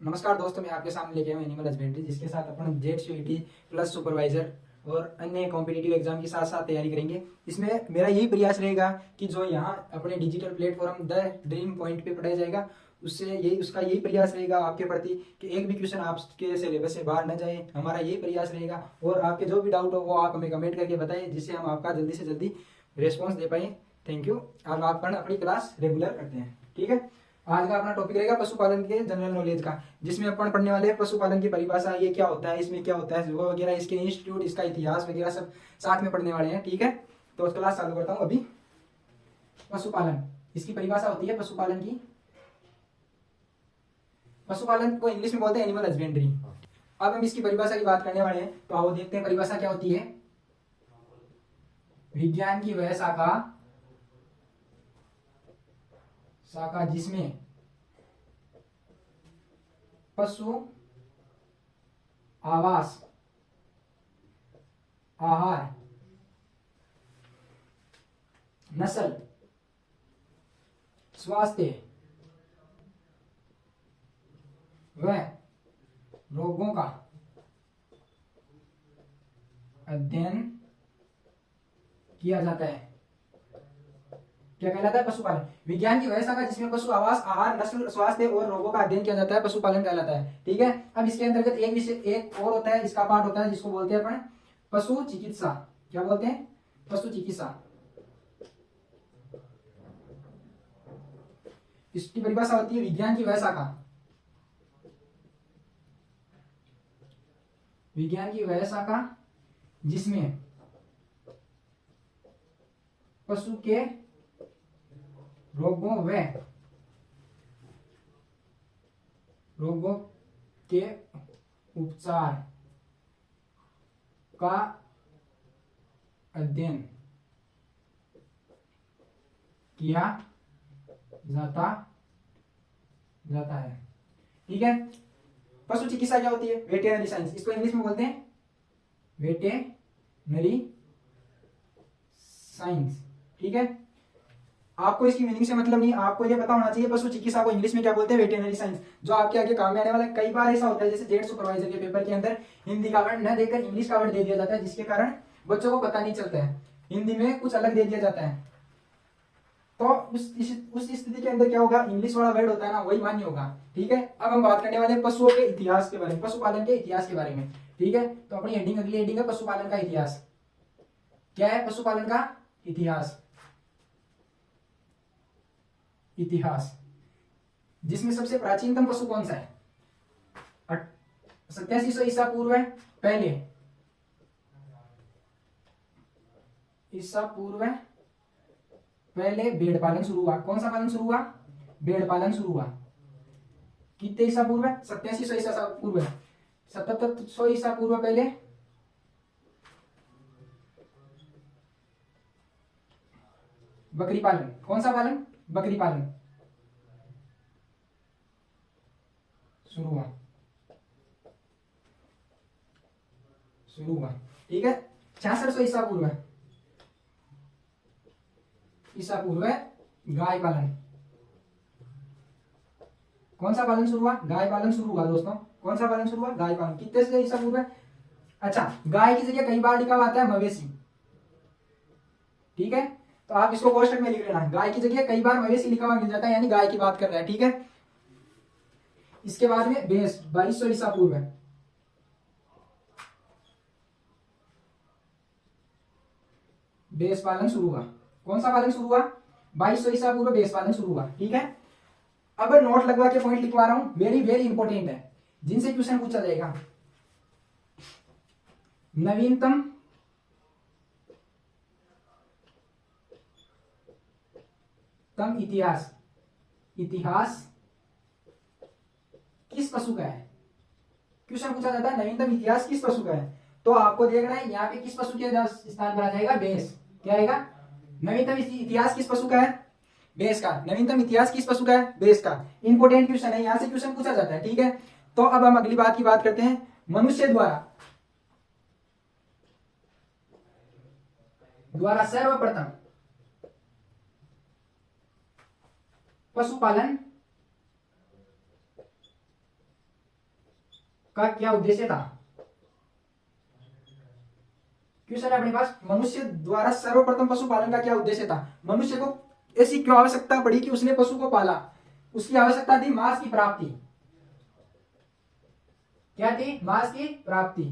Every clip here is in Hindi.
नमस्कार दोस्तों, मैं आपके सामने लेके आया हूं एनिमल हस्बेंड्री, जिसके साथ अपन जेड सीईटी प्लस सुपरवाइजर और अन्य कॉम्पिटिटिव एग्जाम के साथ साथ तैयारी करेंगे। इसमें मेरा यही प्रयास रहेगा कि जो यहाँ अपने digital platform the dream point पे पढ़ाया जाएगा, उससे यही प्रयास रहेगा आपके प्रति कि एक भी क्वेश्चन आपके सिलेबस से बाहर न जाए। हमारा यही प्रयास रहेगा और आपके जो भी डाउट हो वो आप हमें कमेंट करके बताएं, जिससे हम आपका जल्दी से जल्दी रिस्पॉन्स दे पाए। Thank you. अब आप अपनी क्लास रेगुलर करते हैं, ठीक है। आज का अपना टॉपिक रहेगा पशुपालन के जनरल नॉलेज का, जिसमें अपन पढ़ने वाले हैं पशुपालन की परिभाषा, ये क्या होता है, इसमें क्या होता है वगैरह, इसके इंस्टीट्यूट, इसका इतिहास वगैरह सब साथ में पढ़ने वाले हैं, ठीक है। तो क्लास चालू करता हूँ अभी। पशुपालन, इसकी परिभाषा होती है पशुपालन की। पशुपालन को इंग्लिश में बोलते हैं एनिमल हस्बेंड्री। अब हम इसकी परिभाषा की बात करने वाले हैं, तो आओ देखते हैं परिभाषा क्या होती है। विज्ञान की वह शाखा जिसमें पशु आवास, आहार, नस्ल, स्वास्थ्य व रोगों का अध्ययन किया जाता है, क्या कहलाता है? पशुपालन। विज्ञान की वह शाखा जिसमें पशु आवास, आहार, नस्ल, स्वास्थ्य और रोगों का अध्ययन किया जाता है, पशुपालन कहलाता है, ठीक है। अब इसके अंतर्गत एक विषय एक और होता है, इसका पार्ट होता है जिसको बोलते हैं अपन पशु चिकित्सा। क्या बोलते हैं? पशु चिकित्सा। इसकी परिभाषा होती है विज्ञान की वह शाखा, विज्ञान की वह शाखा जिसमें पशु के रोगों के उपचार का अध्ययन किया जाता है, ठीक है। पशु चिकित्सा क्या होती है? वेटेरिनरी साइंस, इसको इंग्लिश में बोलते हैं वेटेरिनरी साइंस, ठीक है। आपको इसकी मीनिंग से मतलब नहीं, आपको ये पता होना चाहिए पशु चिकित्सा को इंग्लिश में क्या बोलते हैं, वेटेरिनरी साइंस, जो आपके आगे काम में आने वाला है। कई बार ऐसा होता है जैसे जेड सुपरवाइजर के पेपर के अंदर हिंदी का वर्ड न देकर इंग्लिश का वर्ड दे दिया जाता है, जिसके कारण बच्चों को पता नहीं चलता है, हिंदी में कुछ अलग दे दिया जाता है। तो उस स्थिति के अंदर क्या होगा, इंग्लिश वाला वर्ड होता है ना, वही मान्य होगा, ठीक है। अब हम बात करने वाले हैं पशुओं के इतिहास के बारे में, पशुपालन के इतिहास के बारे में, ठीक है। तो अपनी हेडिंग, अगली हेडिंग है पशुपालन का इतिहास। क्या है पशुपालन का इतिहास? इतिहास जिसमें सबसे प्राचीनतम पशु कौन सा है? 8700 ईसा पूर्व पहले, ईसा पूर्व पहले भेड़ पालन शुरू हुआ। कौन सा पालन शुरू हुआ? भेड़ पालन शुरू हुआ। कितने ईसा पूर्व? 8700 ईसा पूर्व, 7700 ईसा पूर्व पहले बकरी पालन। कौन सा पालन? बकरी पालन शुरू हुआ, ठीक है। 6600 ईसा पूर्व गाय पालन। कौन सा पालन शुरू हुआ? गाय पालन शुरू हुआ दोस्तों। कौन सा पालन शुरू हुआ? गाय पालन। कितने से ईसा पूर्व? अच्छा, गाय की जगह कई बार लिखा हुआ आता है मवेशी, ठीक है। तो आप इसको कोष्टक में लिख लेना, गाय की जगह कई बार मवेशी लिखा हुआ मिल जाता है, यानी गाय की बात कर रहा है, ठीक है। इसके बाद में भैंस, 2200 ईसा पूर्व, भैंस पालन शुरू हुआ। कौन सा पालन शुरू हुआ? 2200 ईसा पूर्व भैंस पालन शुरू हुआ, ठीक है। अब नोट लगवा के पॉइंट लिखवा रहा हूं, वेरी वेरी इंपॉर्टेंट है, जिनसे क्वेश्चन पूछा जाएगा। नवीनतम इतिहास किस पशु का है? क्वेश्चन पूछा जाता है नवीनतम इतिहास किस पशु का है, तो आपको देखना है यहाँ पे किस पशु के स्थान पर आ जाएगा, भैंस। क्या आएगा? नवीनतम इतिहास किस पशु का है? भैंस का। नवीनतम इतिहास किस पशु का है? भैंस का। इंपोर्टेंट क्वेश्चन है, यहां से क्वेश्चन पूछा जाता है, ठीक है। तो अब हम अगली बात की बात करते हैं, मनुष्य द्वारा सर्वप्रथम पशुपालन का क्या उद्देश्य था? क्वेश्चन है अपने पास, मनुष्य द्वारा सर्वप्रथम पशुपालन का क्या उद्देश्य था? मनुष्य को ऐसी क्यों आवश्यकता पड़ी कि उसने पशु को पाला? उसकी आवश्यकता थी मांस की प्राप्ति। क्या थी? मांस की प्राप्ति।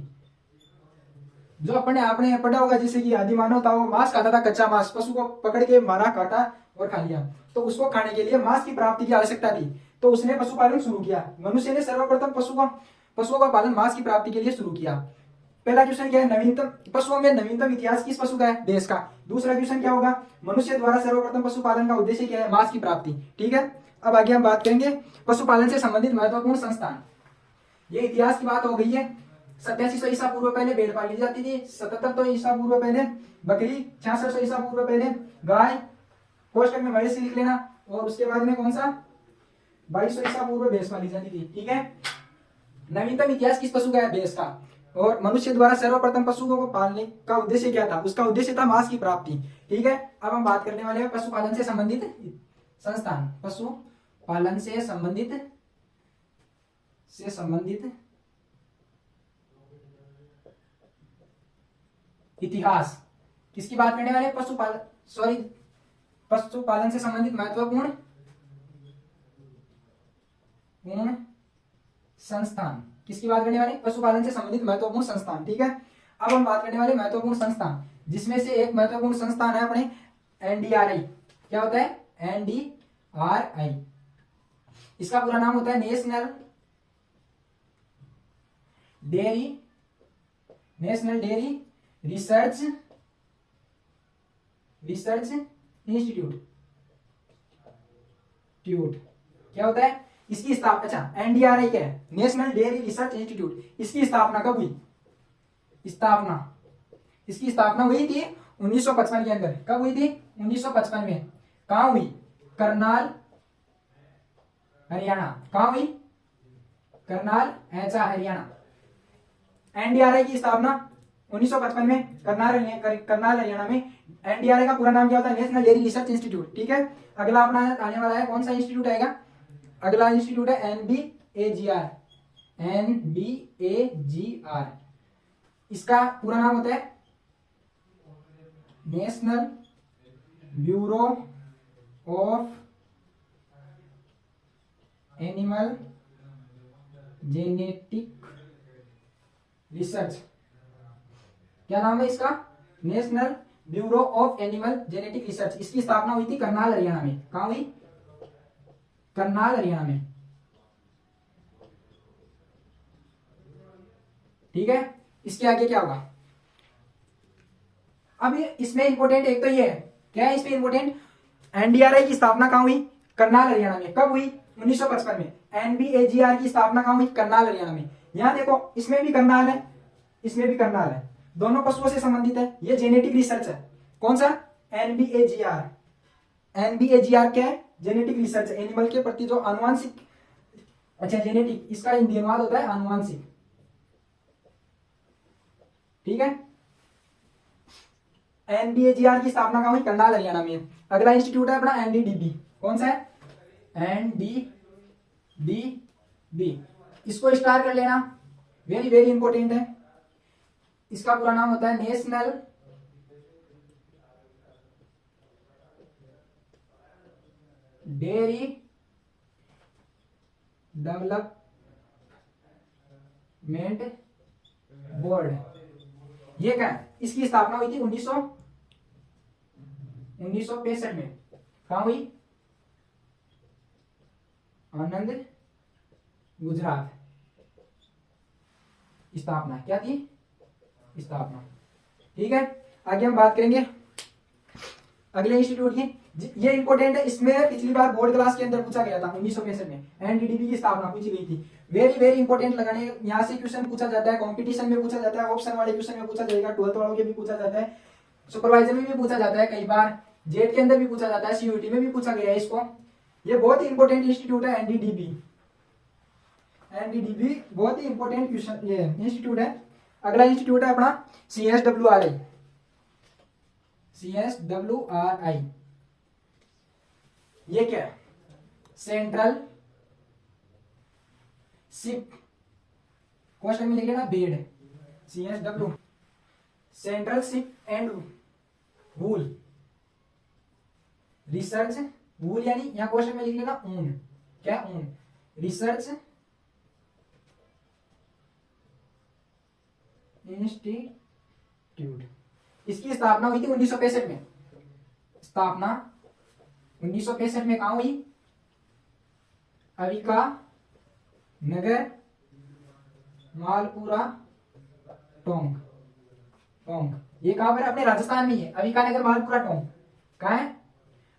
जो आपने पढ़ा होगा, जैसे कि आदि मानव था, वो मांस खाता था, कच्चा मांस, पशु को पकड़ के मारा, काटा और खा लिया। तो उसको खाने के लिए मांस की प्राप्ति की आवश्यकता थी, तो उसने पशुपालन शुरू किया। मनुष्य ने सर्वप्रथम पशुओं का पालन मांस की प्राप्ति के लिए शुरू किया। पहला क्वेश्चन क्या है? नवीनतम पशुओं में नवीनतम इतिहास किस पशु का है? देश का। दूसरा क्वेश्चन क्या होगा? मनुष्य द्वारा सर्वप्रथम पशुपालन का उद्देश्य क्या है? मांस की प्राप्ति। ठीक है, अब आगे हम बात करेंगे पशुपालन से संबंधित महत्वपूर्ण संस्थान। ये इतिहास की बात हो गई है। 8700 ईसा पूर्व पहले भेड़ पाली जाती थी। 7700 ईसा पूर्व पहले बकरी। 6600 ईसा पूर्व पहले गाय। कोष्टक में मवेशी लिख लेना। और उसके बाद में कौन सा? 2200 ईसा पूर्व भैंस पाली जाती थी। ठीक है, नवीनतम इतिहास किस पशु का है? भैंस का। और मनुष्य द्वारा सर्वप्रथम पशुओं को पालने का उद्देश्य क्या था? उसका उद्देश्य था मांस की प्राप्ति। ठीक है, अब हम बात करने वाले हैं पशुपालन से संबंधित संस्थान। पशुपालन से संबंधित इतिहास। किसकी बात करने वाले? पशुपालन से संबंधित महत्वपूर्ण संस्थान। किसकी बात करने वाले? पशुपालन से संबंधित महत्वपूर्ण संस्थान। ठीक है, अब हम बात करने वाले महत्वपूर्ण संस्थान, जिसमें से एक महत्वपूर्ण संस्थान है अपने एनडीआरआई। क्या होता है? एनडीआरआई। इसका पूरा नाम होता है नेशनल डेयरी रिसर्च इंस्टीट्यूट। क्या होता है? इसकी स्थापना, अच्छा एनडीआरआई क्या है? National dairy research institute. इसकी स्थापना कब हुई? इसकी स्थापना हुई थी 1955 के अंदर। कब हुई थी? 1955 में। कहां हुई? करनाल, हरियाणा। कहां हुई? करनाल, ऐसा हरियाणा। एनडीआरआई की स्थापना 1955 में करनाल हरियाणा में। एनडीआरआई का पूरा नाम क्या होता है? National dairy research institute. ठीक है, अगला अपना आने वाला है, कौन सा इंस्टीट्यूट आएगा? अगला इंस्टीट्यूट है एनबीएजीआर। इसका पूरा नाम होता है national bureau of animal genetic research. क्या नाम है इसका? National bureau of animal genetic research. इसकी स्थापना हुई थी करनाल हरियाणा में। कहां हुई? करनाल हरियाणा में। ठीक है, इसके आगे क्या होगा? अब इसमें इंपोर्टेंट एक तो ये है, क्या है इसमें इंपोर्टेंट? एनडीआरआई की स्थापना कहां हुई? करनाल हरियाणा में। कब हुई? 1955 में। एनबीएजीआर की स्थापना कहां हुई? करनाल हरियाणा में। यहां देखो, इसमें भी करनाल है, इसमें भी करनाल है, दोनों पशुओं से संबंधित है। ये जेनेटिक रिसर्च है। कौन सा? एनबीएजीआर। एनबीएजीआर क्या है? जेनेटिक रिसर्च, एनिमल के प्रति जो आनुवांशिक, अच्छा जेनेटिक, इसका हिंदी अनुवाद होता है आनुवांशिक। ठीक है, एनबीएजीआर की स्थापना कहां हुई? करनाल हरियाणा में। अगला इंस्टीट्यूट है अपना एनडीडीबी। कौन सा है? एनडीडीबी। इसको स्टार कर लेना, वेरी वेरी इंपॉर्टेंट है। इसका पूरा नाम होता है नेशनल डेयरी डेवलपमेंट बोर्ड। ये क्या है? इसकी स्थापना हुई थी 1965 में। कहां हुई? आनंद, गुजरात। स्थापना क्या थी? स्थापना। ठीक है, आगे हम बात करेंगे अगले इंस्टीट्यूट की। ये इंपॉर्टेंट है, इसमें पिछली बार बोर्ड क्लास के अंदर पूछा गया था 1965 में। एनडीडीबी की स्थापना पूछी गई थी। वेरी वेरी इंपॉर्टेंट लगाने, यहाँ से क्वेश्चन पूछा जाता है, कंपटीशन में पूछा जाता है, ऑप्शन वाले क्वेश्चन में पूछा जाएगा, 12th वालों के भी पूछा जाता है, सुपरवाइजर में भी पूछा जाता है, कई बार जेट के अंदर भी पूछा जाता है, सीयूटी में भी पूछा गया है इसको। ये बहुत ही इंपॉर्टेंट इंस्टीट्यूट है एनडीडीबी। एनडीडीबी बहुत ही इंपॉर्टेंट क्वेश्चन ये इंस्टीट्यूट है। अगला इंस्टीट्यूट है अपना सीएसडब्ल्यूआरआई। सीएसडब्ल्यूआरआई ये क्या है? सेंट्रल शिप क्वेश्चन में लिख लेना bed, CSW, central sheep and wool, research wool यानी यहाँ क्वेश्चन में लिख लेना ऊन, क्या ऊन, रिसर्च इंस्टीट्यूट। इसकी स्थापना हुई थी 1965 में, स्थापना 1965 में कहां हुई, अविका नगर, मालपुरा टोंक, टोंक ये कहां पर है, अपने राजस्थान में ही है, अविका नगर मालपुरा टोंक, कहां है,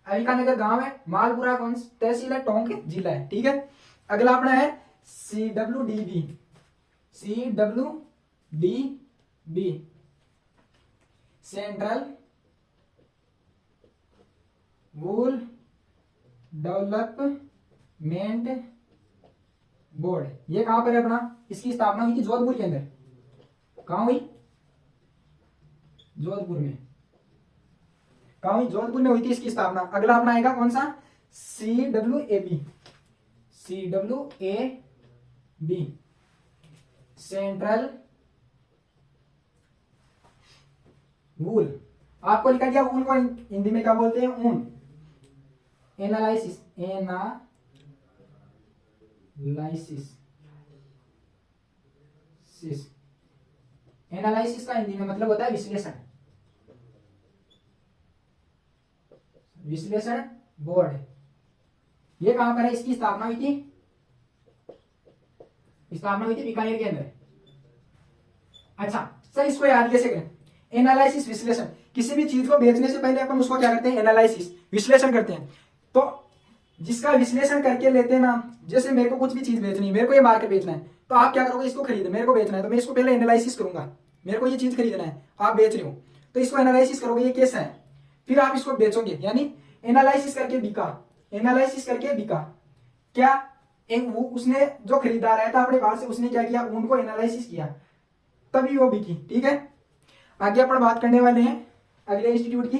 अविका नगर गांव है, मालपुरा कौन तहसील है, टोंक जिला है, ठीक है। अगला अपना है CWDB, CWDB सेंट्रल वूल डेवलपमेंट बोर्ड, ये कहां पर है अपना, इसकी स्थापना हुई थी जोधपुर के अंदर, कहां हुई, जोधपुर में, कहां हुई, जोधपुर में हुई थी इसकी स्थापना। अगला अपना आएगा कौन सा, CWAB, CWAB सेंट्रल वूल, आपको लिखा गया वूल को हिंदी में क्या बोलते हैं, ऊन, एनालिसिस, एनालिसिस का हिंदी में मतलब होता है विश्लेषण, विश्लेषण बोर्ड, ये कहां पर है, इसकी स्थापना हुई थी, स्थापना हुई थी बीकानेर के अंदर। अच्छा सर इसको याद कैसे करें, एनालिसिस विश्लेषण, किसी भी चीज को बेचने से पहले अपन उसको क्या करते हैं, एनालिसिस विश्लेषण करते हैं। तो जिसका विश्लेषण करके लेते हैं ना, जैसे मेरे को कुछ भी चीज बेचनी है, मेरे को ये मार्केट बेचना है, तो आप क्या करोगे, इसको खरीदना, मेरे को बेचना है तो मैं इसको पहले एनालिसिस करूंगा, मेरे को ये चीज खरीदना है, आप बेच रहे हो तो इसको एनालिसिस करोगे ये कैसा है, फिर आप इसको बेचोगे, यानी एनालिसिस करके बिका, एनालिसिस करके बिका, क्या वो उसने जो खरीदार आया था अपने बाहर से, उसने क्या किया, उनको एनालिसिस किया तभी वो बिकी, ठीक है। आगे अपन बात करने वाले हैं अगले इंस्टीट्यूट की,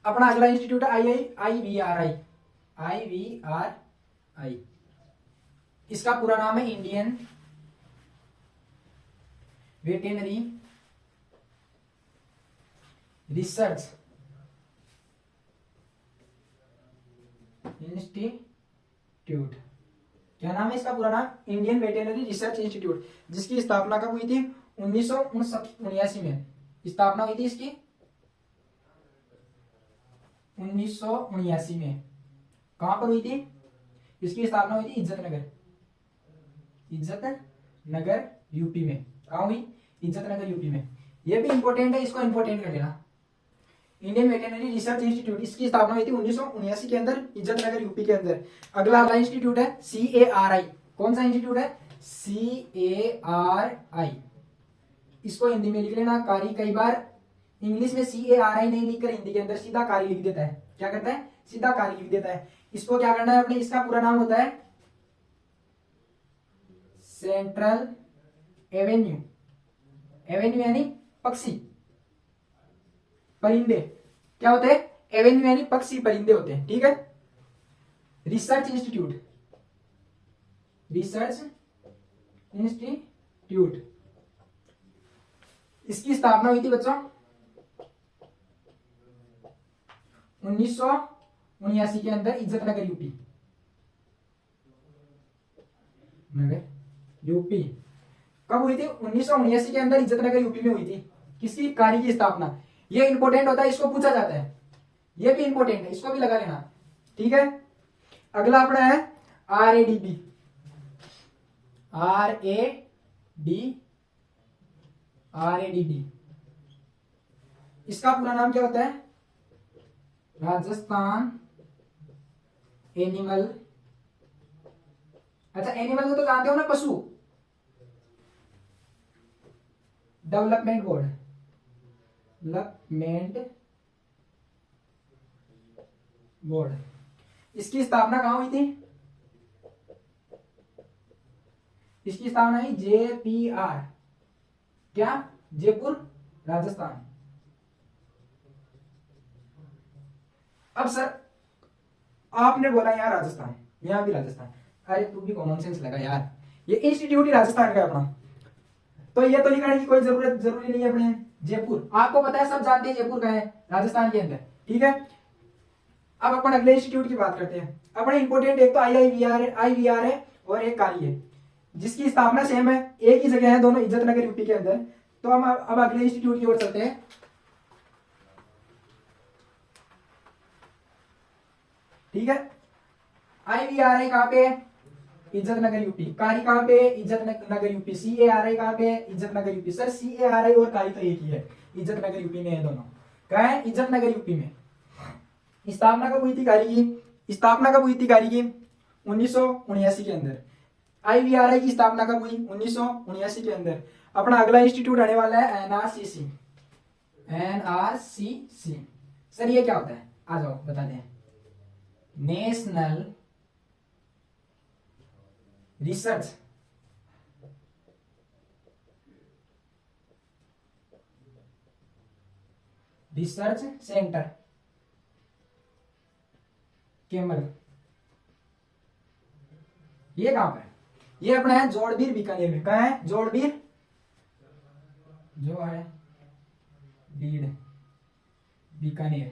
अपना अगला इंस्टीट्यूट है IVRI, इसका पूरा नाम है इंडियन वेटेनरी रिसर्च इंस्टीट्यूट, क्या नाम है इसका पूरा नाम, इंडियन वेटेनरी रिसर्च इंस्टीट्यूट, जिसकी स्थापना कब हुई थी, 1979 में स्थापना हुई थी इसकी, 1979 में, कहां पर हुई थी, इसकी स्थापना हुई थी इज्जत नगर यूपी में, कहां हुई, इज्जत नगर यूपी में। ये भी इंपॉर्टेंट है, इसको इंपॉर्टेंट कर लेना, इंडियन वेटेनरी रिसर्च इंस्टीट्यूट, इसकी स्थापना हुई थी 1979 के अंदर, इज्जत नगर यूपी के अंदर। अगला इंस्टीट्यूट है CARI, कौन सा इंस्टीट्यूट है, CARI, इसको हिंदी में लिख लेना कारी, कई बार इंग्लिश में CARI नहीं लिखकर हिंदी के अंदर सीधा कारी लिख देता है, क्या करता है, सीधा कारी लिख देता है। इसको क्या करना है अपने, इसका पूरा नाम होता है सेंट्रल एवेन्यू, एवेन्यू यानी पक्षी परिंदे, क्या होते हैं, एवेन्यू यानी पक्षी परिंदे होते हैं, ठीक है। रिसर्च इंस्टीट्यूट, रिसर्च इंस्टीट्यूट, इसकी स्थापना हुई थी बच्चों 1979 के अंदर, इज्जत नगर यूपी, नगर यूपी, कब हुई थी, 1979 के अंदर इज्जत नगर यूपी में हुई थी, किसकी, कारी की स्थापना। ये इंपॉर्टेंट होता है, इसको पूछा जाता है, ये भी इंपॉर्टेंट है, इसको भी लगा लेना, ठीक है। अगला अपना है RADB, RADB, इसका पूरा नाम क्या होता है, राजस्थान एनिमल, अच्छा एनिमल को तो जानते हो ना, पशु डेवलपमेंट बोर्ड, डेवलपमेंट बोर्ड, इसकी स्थापना कहां हुई थी, इसकी स्थापना हुई JPR, क्या, जयपुर राजस्थान। अब सर आपने बोला यहां राजस्थान, यहां भी राजस्थान, अरे तू भी कॉमन सेंस लगा यार, ये इंस्टीट्यूट ही राजस्थान का है अपना, तो ये तो लिखाने की कोई जरूरी नहीं है अपने। जयपुर आपको पता है, सब जानते हैं जयपुर का है राजस्थान के अंदर, ठीक है। अब अपन अगले इंस्टीट्यूट की बात करते हैं। अपने इंपोर्टेंट एक तो आईवीआर है और एक काली है, जिसकी स्थापना सेम है, एक ही जगह है दोनों, इज्जत नगर यूपी के अंदर। तो हम अब अगले इंस्टीट्यूट की ओर चलते हैं। ठीक है, आईवीआरआई कहां पे है? इज्जत नगर यूपी। कारी कहां पे? इज्जत नगर यूपी। सीएआरआई कहां पे? इज्जत नगर यूपी। सर सीएआरआई और कारी तो एक ही है, इज्जत नगर यूपी में है दोनों। कहां है? इज्जत नगर यूपी में। स्थापना कब हुई थी कारी की? स्थापना कब हुई थी कारी की? 1979 के अंदर। आईवीआरआई की स्थापना कब हुई? 1979 के अंदर। अपना अगला इंस्टीट्यूट आने वाला है एनआरसीसी। एनआरसीसी सर ये क्या होता है? आ जाओ बताते हैं। नेशनल रिसर्च सेंटर केमल, ये कहां पर है? ये अपना है जोड़बीर बीकानेर में। कहां है? जोड़बीर, जो है बीड़ बीकानेर।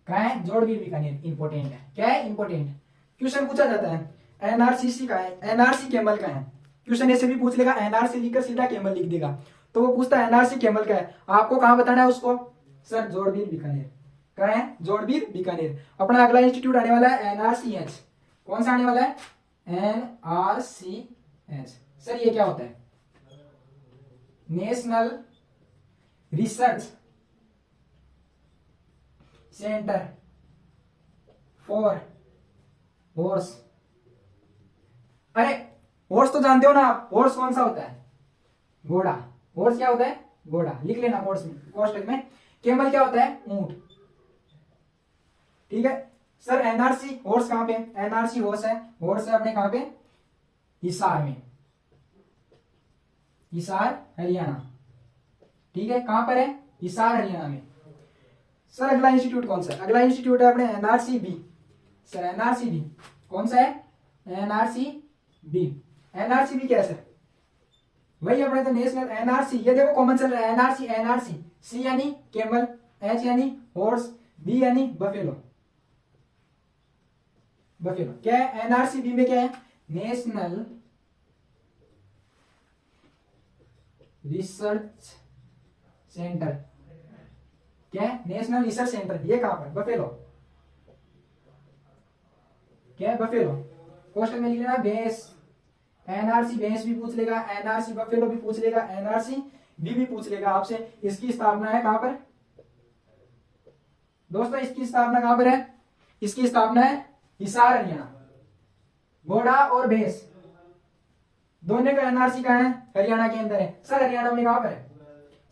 कहां है? जोड़बीर बीकानेर। इंपोर्टेंट है, क्या है? इंपोर्टेंट। क्वेश्चन पूछा जाता है एनआरसीसी का है, एनआरसी केमल का है। क्वेश्चन ऐसे भी पूछ लेगा, एनआरसी लिखकर सीधा केमल लिख देगा, तो वो पूछता है एनआरसी केमल का है, आपको कहां बताना है उसको? सर जोड़बीर बीकानेर। कहां है? जोड़बीर बीकानेर। अपना अगला इंस्टीट्यूट आने वाला है एनआरसीएच। कौन सा आने वाला है? एनआरसीएच। सर ये क्या होता है? National research centre for horse. अरे हॉर्स तो जानते हो ना आप, हॉर्स कौन सा होता है? घोड़ा। हॉर्स क्या होता है? घोड़ा। लिख लेना हॉर्स में, कोष्टक में। केमल क्या होता है? ऊंट। ठीक है सर। एनआरसी हॉर्स कहां पे? एनआरसी हॉर्स है, हॉर्स है अपने कहां पे? हिसार में। हिसार हरियाणा। ठीक है, कहां पर है? हिसार हरियाणा में। सर अगला इंस्टीट्यूट कौन सा है? अगला इंस्टीट्यूट है अपने एनआरसीबी। सर एनआरसीबी कौन सा है? एनआरसीबी। एनआरसीबी क्या है सर? वही अपने तो नेशनल एनआरसी, ये देखो कॉमन चल रहा है एनआरसी एनआरसी। सी यानी केमल, एच यानी हॉर्स, बी यानी बफेलो। बफेलो क्या है? एनआरसीबी में क्या है? National research centre. क्या है? National research centre. ये कहां पर? बफेलो। क्या है? बफेलो। क्वेश्चन में लिख लेना बेस। एनआरसी बेस भी पूछ लेगा, एनआरसी बफेलो भी पूछ लेगा, एनआरसी बी भी पूछ लेगा आपसे। इसकी स्थापना है कहां पर दोस्तों? इसकी स्थापना कहां पर है? इसकी स्थापना है हिसार हरियाणा। घोड़ा और भैंस दोनों का एनआरसी कहां है? हरियाणा के अंदर है। सर हरियाणा में कहां पर है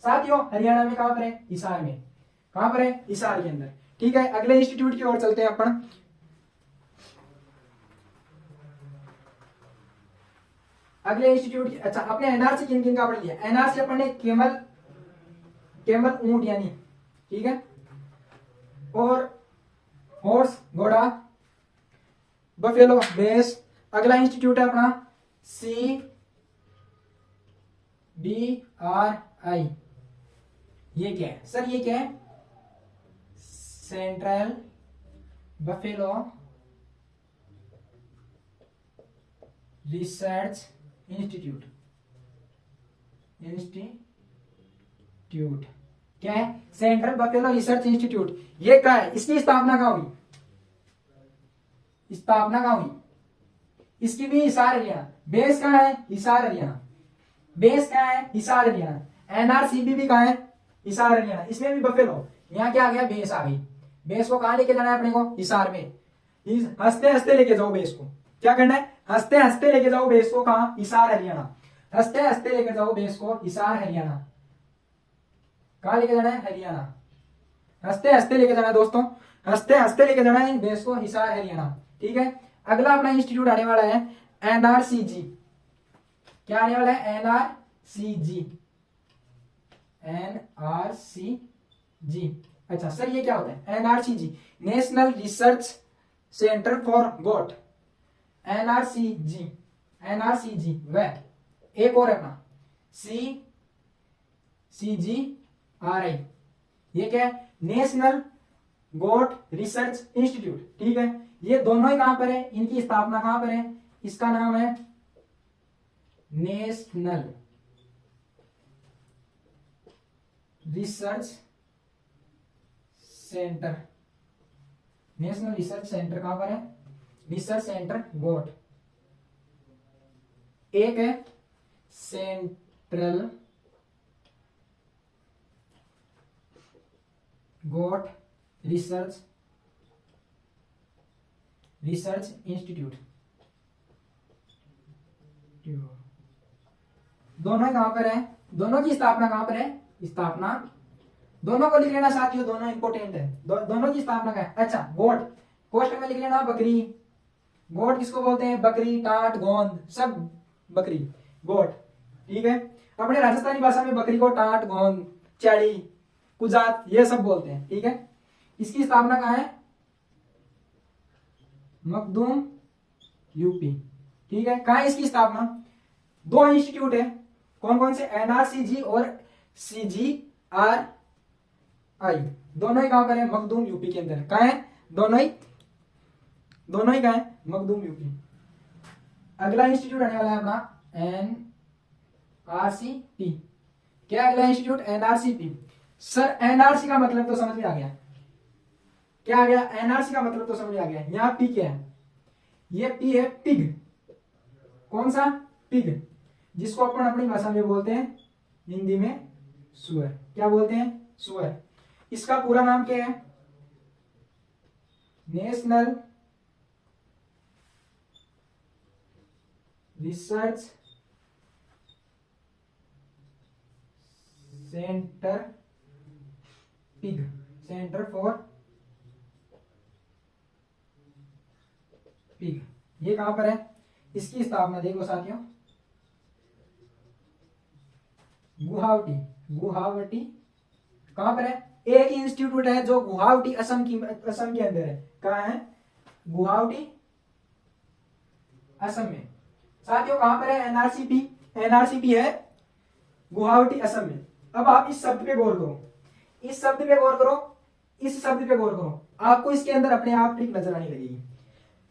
साथियों? हरियाणा में कहां पर है? हिसार में। कहां पर है? हिसार के अंदर। ठीक है, अगले इंस्टीट्यूट की ओर चलते हैं अपन। अगले इंस्टीट्यूट की, अच्छा अपने एनआरसी किन किन का पढ़ लिया? एनआरसी अपन ने केमल, केमल ऊंट यानी, ठीक है, और हॉर्स घोड़ा, बफेलो भैंस। अगला इंस्टीट्यूट है अपना सी बी आर आई। ये क्या है सर? ये क्या है? Central buffalo research institute. क्या है? Central buffalo research institute. ये क्या है? इसकी स्थापना कहां हुई? स्थापना कहां हुई? इसकी भी हिसार हरियाणा। बेस कहां है? हिसार हरियाणा। बेस कहां है? हिसार हरियाणा। एनआरसीबी भी कहां है? हिसार हरियाणा। इसमें भी बफेलो। यहां क्या आ गया? बेस आ गई। बेस को कहां लेके जाना है अपने को? हिसार में। हंसते हंसते लेके जाओ बेस को। क्या करना है? हंसते हंसते लेके जाओ बेस को। कहां? हिसार हरियाणा। हंसते हंसते लेके जाओ बेस को हिसार हरियाणा। कहां लेके जाना है? हरियाणा। हंसते हंसते लेके जाना है दोस्तों, हंसते हंसते लेके जाना है बेस को हिसार हरियाणा। ठीक है, अगला अपना इंस्टीट्यूट आने वाला है एनआरसीजी। क्या आने वाला है? एनआरसीजी। एनआरसीजी। अच्छा सर ये क्या होता है? NRCG national research centre for goat. NRCG वह एक और अपना CGRI, ये क्या है? National goat research institute. ठीक है, ये दोनों ही कहां पर है? इनकी स्थापना कहां पर है? इसका नाम है national research centre. National research centre कहां पर है? रिसर्च सेंटर गोट। एक है सेंट्रल गोट रिसर्च इंस्टीट्यूट। दोनों कहां पर है? दोनों की स्थापना कहां पर है? स्थापना दोनों को लिख लेना साथियों, दोनों इंपोर्टेंट है। दोनों की स्थापना का है। अच्छा, गोट कोष्टक में लिख लेना बकरी। गोट किसको बोलते हैं? बकरी, टाट, गोंद, सब बकरी, गोट। ठीक है, अपने राजस्थानी भाषा में बकरी को टाट, गोंद, चैड़ी, कुजात ये सब बोलते हैं। ठीक है, इसकी स्थापना कहां है? मखदूम, यूपी। ठीक है, कहां है इसकी स्थापना? दो इंस्टीट्यूट है, कौन कौन से? एनआरसीजी और CGRI। दोनों ही कहां पर है? मखदूम, यूपी के अंदर। कहां है? दोनों ही कहां है? मखदूम, यूपी। अगला इंस्टीट्यूट आने वाला है अपना NRCP। क्या अगला इंस्टीट्यूट? NRCP। सर एनआरसी का मतलब तो समझ में आ गया। क्या आ गया? एनआरसी का मतलब तो समझ में आ गया। यहाँ पी क्या है? ये पी है पिग। कौन सा? पिग, जिसको अपन अपनी भाषा में बोलते हैं हिंदी में सुअर। क्या बोलते हैं? सुअर। इसका पूरा नाम क्या है? National research centre pig, centre for pig. ये कहां पर है? इसकी स्थापना देखो साथियों, गुवाहाटी। कहां पर है? एक इंस्टीट्यूट है जो गुवाहाटी असम के अंदर है। कहां है? गुवाहाटी असम में। साथियों कहां पर है? एनआरसीपी है गुवाहाटी असम में। अब आप इस शब्द पे गौर करो, इस शब्द पे गौर करो, आपको इसके अंदर अपने आप ट्रिक नजर आने लगेगी।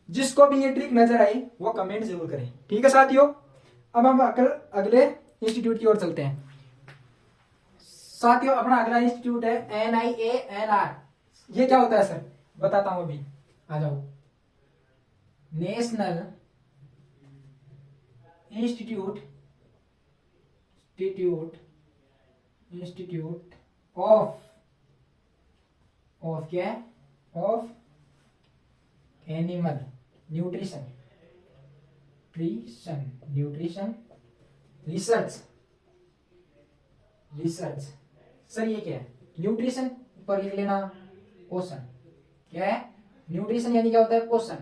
जिसको भी ये ट्रिक नजर आई वो कमेंट जरूर करें। ठीक है साथियों, अब हम अगले इंस्टीट्यूट की ओर चलते हैं। साथियों अपना अगला इंस्टीट्यूट है NIANR। ये क्या होता है सर? बताता हूं अभी, आ जाओ। नेशनल इंस्टीट्यूट ऑफ क्या है? Of animal nutrition research. Sir ये क्या है? न्यूट्रिशन ऊपर लिख लेना, पोषण। क्या है? न्यूट्रिशन यानी क्या होता है? पोषण।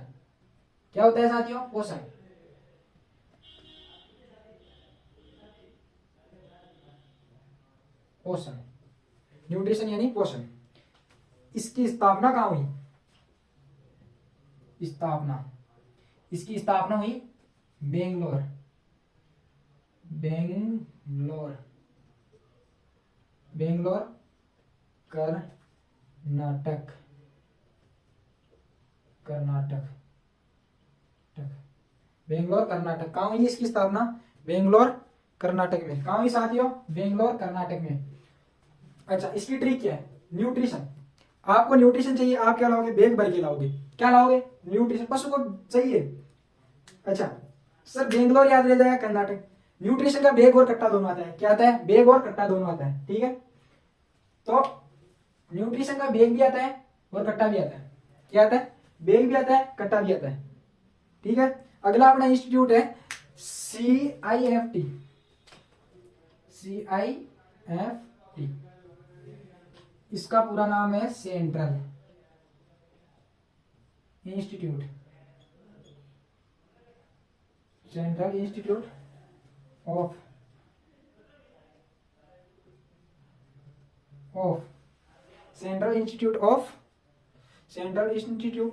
क्या होता है साथियों? पोषण। न्यूट्रिशन यानी पोषण। इसकी स्थापना कहां हुई? इसकी स्थापना हुई बेंगलोर कर्नाटक। बेंगलोर कर्नाटक। कहां हुई इसकी स्थापना? बेंगलोर कर्नाटक में। कहां हुई साथियों? बेंगलोर कर्नाटक में। अच्छा, इसकी ट्रिक क्या है? न्यूट्रिशन। आपको न्यूट्रिशन चाहिए, आप क्या लाओगे? बैग भर के लाओगे। क्या लाओगे? न्यूट्रिशन। पशु को चाहिए। अच्छा सर, बेंगलोर याद रह जाएगा, कर्नाटक। न्यूट्रिशन का बैग और कट्टा दोनों आता है। क्या आता है? बैग और कट्टा दोनों आता है। ठीक है, तो न्यूट्रिशन का बैग भी आता है और कट्टा भी आता है। क्या आता है? बैग भी आता है, कट्टा भी आता है। ठीक है, अगला अपना इंस्टीट्यूट है CIFT। इसका पूरा नाम है सेंट्रल इंस्टीट्यूट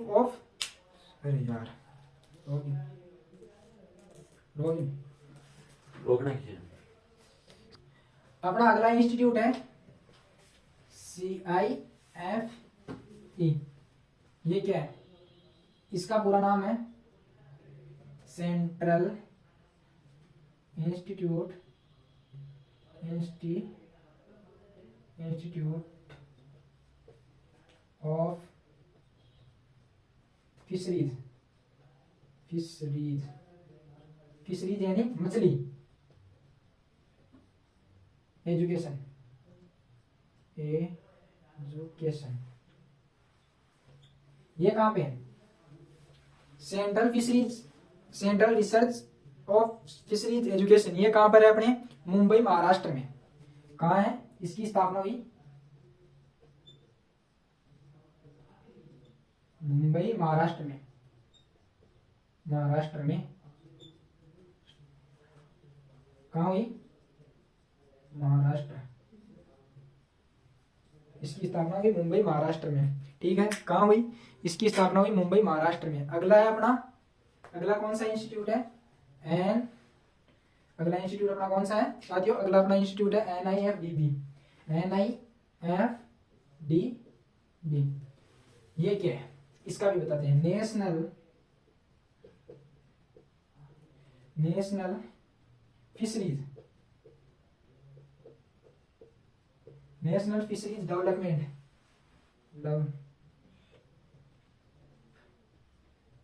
ऑफ अरे यार, रोकना किसी अपना अगला इंस्टीट्यूट है CIFE। ये क्या है? इसका पूरा नाम है सेंट्रल इंस्टीट्यूट ऑफ फिशरीज यानी मछली एजुकेशन। ये कहां पे है? Central research of fisheries education. ये कहां पर है? अपने मुंबई महाराष्ट्र में। कहां है इसकी स्थापना हुई? मुंबई महाराष्ट्र में। कहां हुई? महाराष्ट्र। इसकी स्थापना हुई मुंबई महाराष्ट्र में। ठीक है, कहां हुई? इसकी स्थापना हुई मुंबई महाराष्ट्र में। अगला है अपना, अगला कौन सा इंस्टीट्यूट है? अगला इंस्टीट्यूट अपना कौन सा है साथियों? अगला अपना इंस्टीट्यूट है NIFDB। ये क्या है इसका भी बताते हैं। National fisheries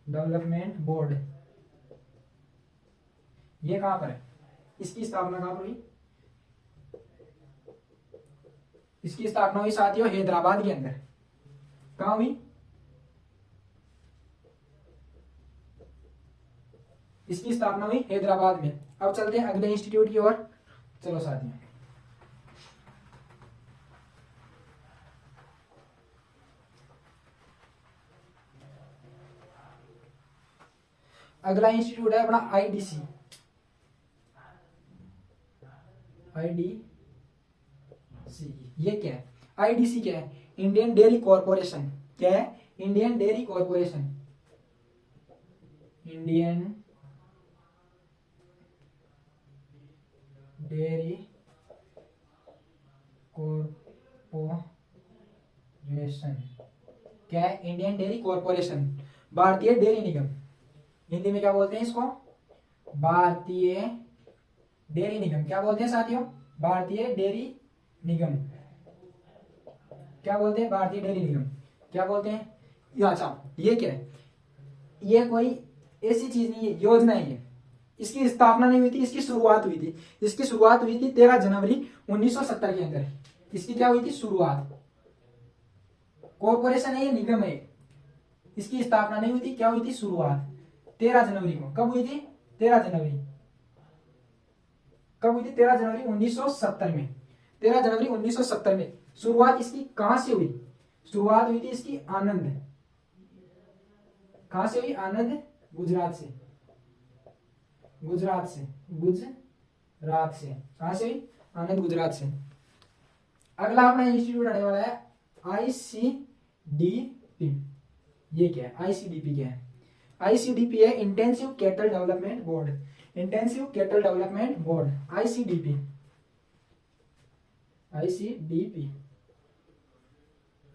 development board. ये कहां पर है? इसकी स्थापना कहां पर हुई? इसकी स्थापना हुई साथियों हैदराबाद के अंदर। कहां हुई? इसकी स्थापना हुई हैदराबाद में। अब चलते हैं अगले इंस्टीट्यूट की ओर। चलो साथियों, अगला इंस्टीट्यूट है अपना IDC। ये क्या है? IDC क्या है? Indian dairy corporation. क्या है? Indian dairy corporation. Indian dairy corporation. क्या है? इंडियन डेयरी कॉर्पोरेशन, भारतीय डेयरी निगम। हिंदी में क्या बोलते हैं इसको? भारतीय डेयरी निगम। क्या बोलते हैं साथियों? भारतीय डेयरी निगम। क्या बोलते हैं? भारतीय डेयरी निगम। क्या बोलते हैं? अच्छा, ये क्या है? ये कोई ऐसी चीज नहीं है, योजना है ये। इसकी स्थापना नहीं हुई थी, इसकी शुरुआत हुई थी। इसकी शुरुआत हुई थी 13 जनवरी 1970 के अंदर। इसकी क्या हुई थी? शुरुआत। कॉर्पोरेशन है ये, निगम है। इसकी स्थापना नहीं हुई थी, क्या हुई थी? शुरुआत 13 जनवरी को। कब हुई थी? 13 जनवरी। कब हुई थी? 13 जनवरी 1970 में। 13 जनवरी 1970 में शुरुआत इसकी कहां से हुई? शुरुआत हुई थी इसकी आनंद। कहां से हुई? आनंद, गुजरात से। गुजरात से कहां से हुई? आनंद, गुजरात से। अगला अपना इंस्टीट्यूट आने वाला है ICDP। ये क्या है? ICDP क्या है? ICDP है intensive cattle development board. Intensive cattle development board, ICDP।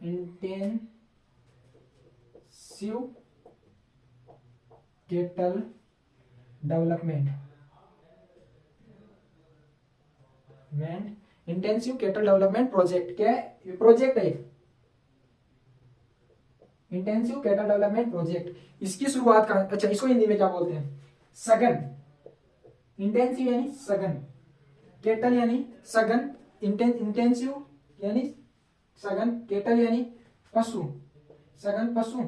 Intensive cattle development intensive cattle development project. क्या है? प्रोजेक्ट है इंटेंसिव कैटल डेवलपमेंट प्रोजेक्ट। इसकी शुरुआत का, अच्छा इसको हिंदी में क्या बोलते हैं? सघन। इंटेंसिव यानी सघन, कैटल यानी सघन, इंटेंसिव यानी सघन, कैटल यानी पशु, सघन पशु।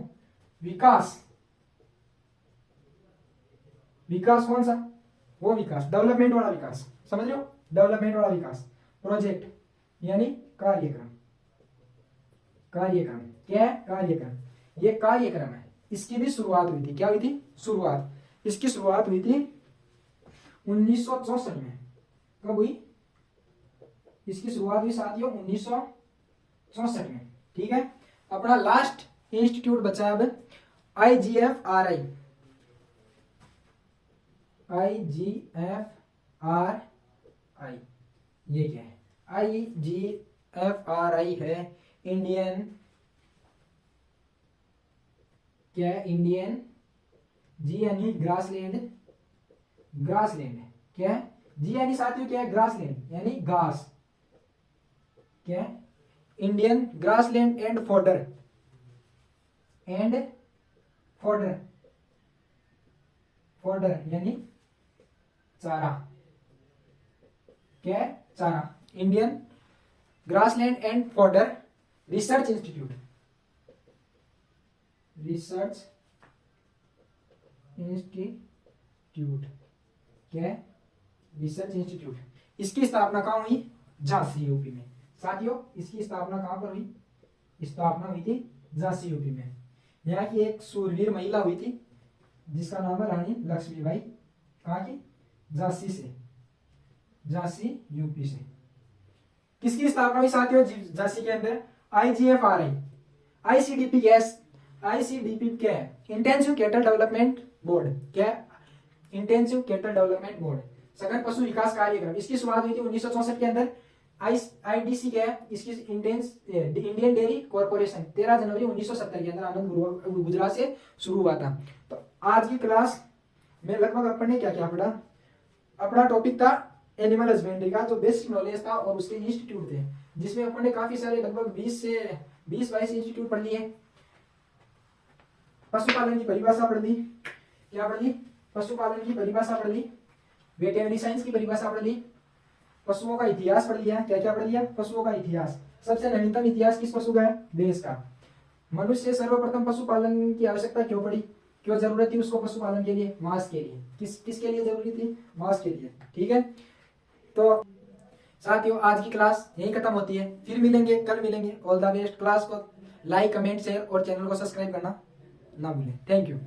विकास, विकास कौन सा? वो विकास, डेवलपमेंट वाला विकास, समझ लो, डेवलपमेंट वाला विकास। प्रोजेक्ट यानी कार्यक्रम। कार्यक्रम क्या है? कार्यक्रम। ये कार्यक्रम है। इसकी भी शुरुआत हुई थी। क्या हुई थी? शुरुआत। इसकी शुरुआत हुई थी 1964 में। कब हुई? इसकी शुरुआत हुई साथियों 1964 में। ठीक है, अपना लास्ट इंस्टीट्यूट बचा अब IGFRI। IGFRI, ये क्या है? IGFRI है इंडियन, क्या है? इंडियन, जी यानी ग्रासलैंड, ग्रासलैंड क्या है? जी यानी साथियों क्या है? ग्रासलैंड यानी घास, क्या है? Indian grassland and fodder, and fodder, fodder यानी चारा, क्या है? चारा। Indian grassland and fodder research institute, research institute, क्या है? Research institute. इसकी स्थापना कहाँ हुई? झांसी यूपी में। साथियों इसकी स्थापना कहाँ पर हुई? स्थापना हुई थी झांसी यूपी में। यहाँ की एक सूरवीर महिला हुई थी जिसका नाम है रानी लक्ष्मीबाई। कहाँ की? झांसी से, झांसी यूपी से। किसकी स्थापना हुई साथियों झांसी के अंदर? IGFRI, ICDP गैस, ICDP क्या है? इंटेंसिव कैटल डेवलपमेंट बोर्ड, क्या है? इंटेंसिव कैटल डेवलपमेंट बोर्ड, सघन पशु विकास कार्यक्रम। इसकी शुरुआत हुई थी 1964 के अंदर। IDC क्या है? इसकी इंडियन डेयरी कॉर्पोरेशन 13 जनवरी 1970 के अंदर आनंद गुजरात से शुरू हुआ था। तो आज की क्लास में लगभग अपन ने क्या क्या पढ़ा? अपना टॉपिक था एनिमल हस्बेंड्री का, जो बेसिक नॉलेज था, और उसके इंस्टीट्यूट थे जिसमें अपन ने काफी सारे लगभग 20-22 इंस्टीट्यूट पढ़ लिए। पशुपालन की परिभाषा पढ़ ली, क्या पढ़ ली? पशुपालन की परिभाषा पढ़ ली, वेटेरिनरी साइंस की परिभाषा पढ़ ली, पशुओं का इतिहास पढ़ लिया। क्या क्या पढ़ लिया? पशुओं का इतिहास। सबसे नवीनतम इतिहास किस पशु का है? देश का। मनुष्य सर्वप्रथम पशुपालन की आवश्यकता क्यों पड़ी? क्यों जरूरत थी उसको पशुपालन के लिए? मांस के लिए। किसके लिए जरूरी थी? मांस के लिए। ठीक है, तो साथियों आज की क्लास यही खत्म होती है। फिर मिलेंगे, कल मिलेंगे। All the best. क्लास को लाइक, कमेंट, शेयर और चैनल को सब्सक्राइब करना ना भूलें। Thank you.